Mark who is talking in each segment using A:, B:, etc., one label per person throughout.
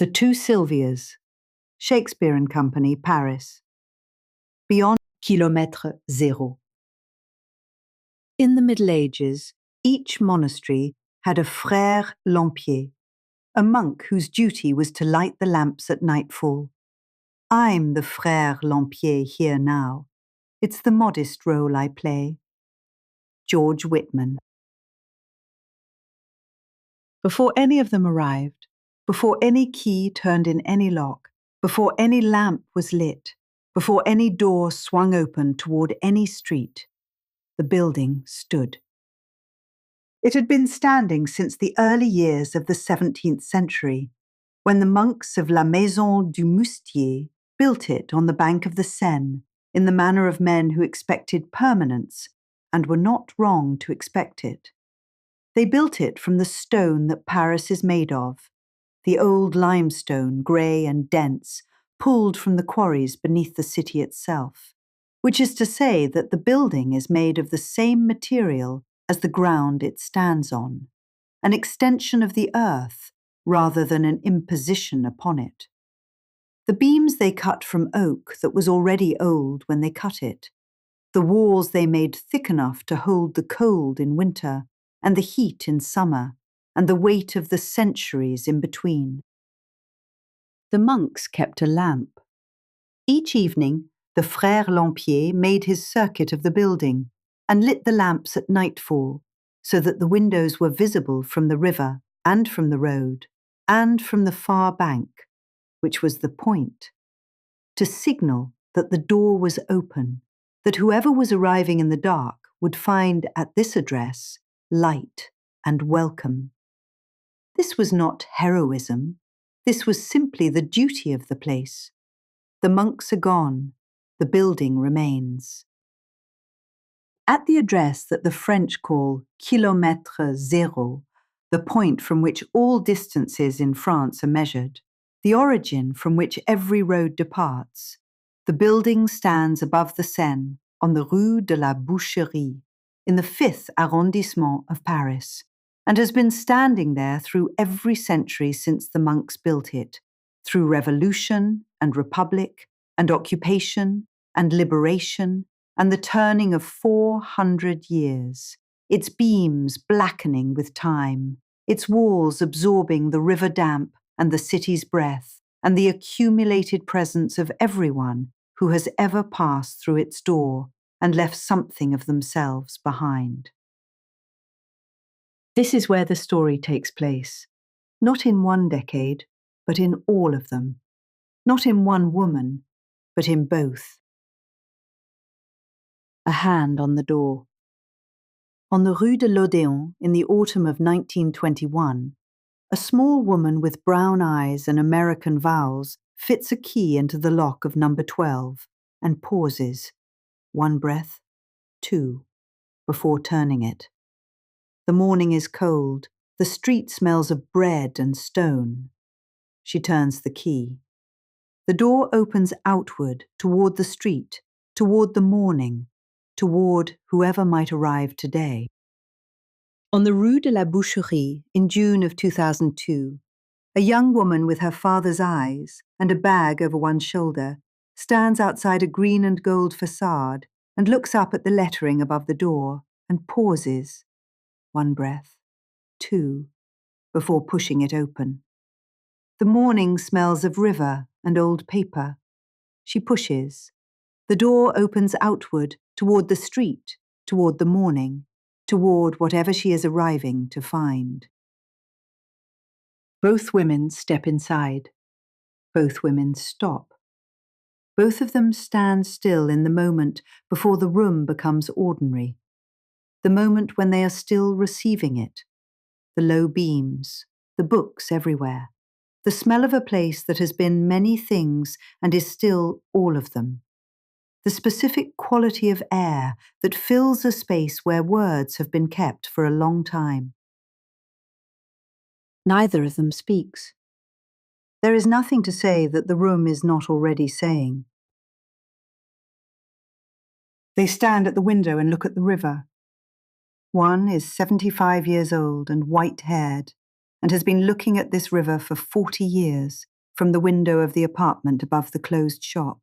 A: The Two Sylvias, Shakespeare Co, Paris. Beyond kilomètre zéro. In the Middle Ages, each monastery had a frère lampier, a monk whose duty was to light the lamps at nightfall. I'm the frère lampier here now. It's the modest role I play. George Whitman. Before any of them arrived, before any key turned in any lock, before any lamp was lit, before any door swung open toward any street, the building stood. It had been standing since the early years of the 17th century, when the monks of La Maison du Moustier built it on the bank of the Seine in the manner of men who expected permanence and were not wrong to expect it. They built it from the stone that Paris is made of, the old limestone, grey and dense, pulled from the quarries beneath the city itself, which is to say that the building is made of the same material as the ground it stands on, an extension of the earth rather than an imposition upon it. The beams they cut from oak that was already old when they cut it, the walls they made thick enough to hold the cold in winter and the heat in summer, and the weight of the centuries in between. The monks kept a lamp. Each evening, the frère lampier made his circuit of the building and lit the lamps at nightfall, so that the windows were visible from the river and from the road and from the far bank, which was the point, to signal that the door was open, that whoever was arriving in the dark would find at this address light and welcome. This was not heroism. This was simply the duty of the place. The monks are gone. The building remains. At the address that the French call kilomètre zéro, the point from which all distances in France are measured, the origin from which every road departs, the building stands above the Seine on the Rue de la Boucherie, in the 5th arrondissement of Paris, and has been standing there through every century since the monks built it, through revolution and republic and occupation and liberation and the turning of 400 years, its beams blackening with time, its walls absorbing the river damp and the city's breath and the accumulated presence of everyone who has ever passed through its door and left something of themselves behind. This is where the story takes place, not in one decade, but in all of them, not in one woman, but in both. A hand on the door. On the Rue de l'Odéon in the autumn of 1921, a small woman with brown eyes and American vowels fits a key into the lock of number 12 and pauses. One breath, two, before turning it. The morning is cold. The street smells of bread and stone. She turns the key. The door opens outward, toward the street, toward the morning, toward whoever might arrive today. On the Rue de la Boucherie, in June of 2002, a young woman with her father's eyes and a bag over one shoulder stands outside a green and gold facade and looks up at the lettering above the door and pauses. One breath, two, before pushing it open. The morning smells of river and old paper. She pushes. The door opens outward, toward the street, toward the morning, toward whatever she is arriving to find. Both women step inside. Both women stop. Both of them stand still in the moment before the room becomes ordinary, the moment when they are still receiving it, the low beams, the books everywhere, the smell of a place that has been many things and is still all of them, the specific quality of air that fills a space where words have been kept for a long time. Neither of them speaks. There is nothing to say that the room is not already saying. They stand at the window and look at the river. One is 75 years old and white-haired, and has been looking at this river for 40 years, from the window of the apartment above the closed shop,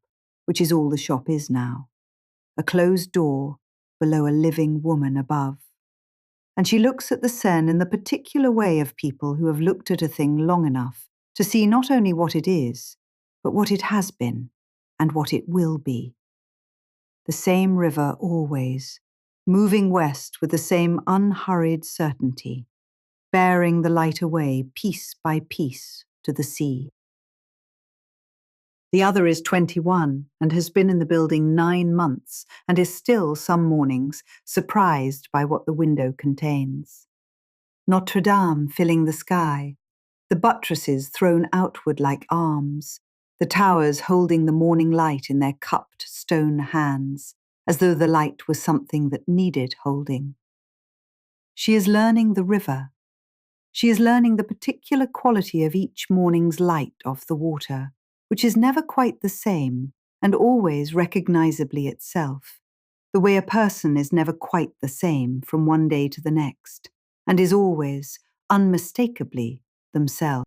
A: which is all the shop is now. A closed door below a living woman above. And she looks at the Seine in the particular way of people who have looked at a thing long enough to see not only what it is, but what it has been and what it will be. The same river always, moving west with the same unhurried certainty, bearing the light away piece by piece to the sea. The other is 21 and has been in the building 9 months and is still, some mornings, surprised by what the window contains. Notre-Dame filling the sky, the buttresses thrown outward like arms, the towers holding the morning light in their cupped stone hands, as though the light was something that needed holding. She is learning the river. She is learning the particular quality of each morning's light off the water, which is never quite the same and always recognizably itself, the way a person is never quite the same from one day to the next, and is always, unmistakably, themselves.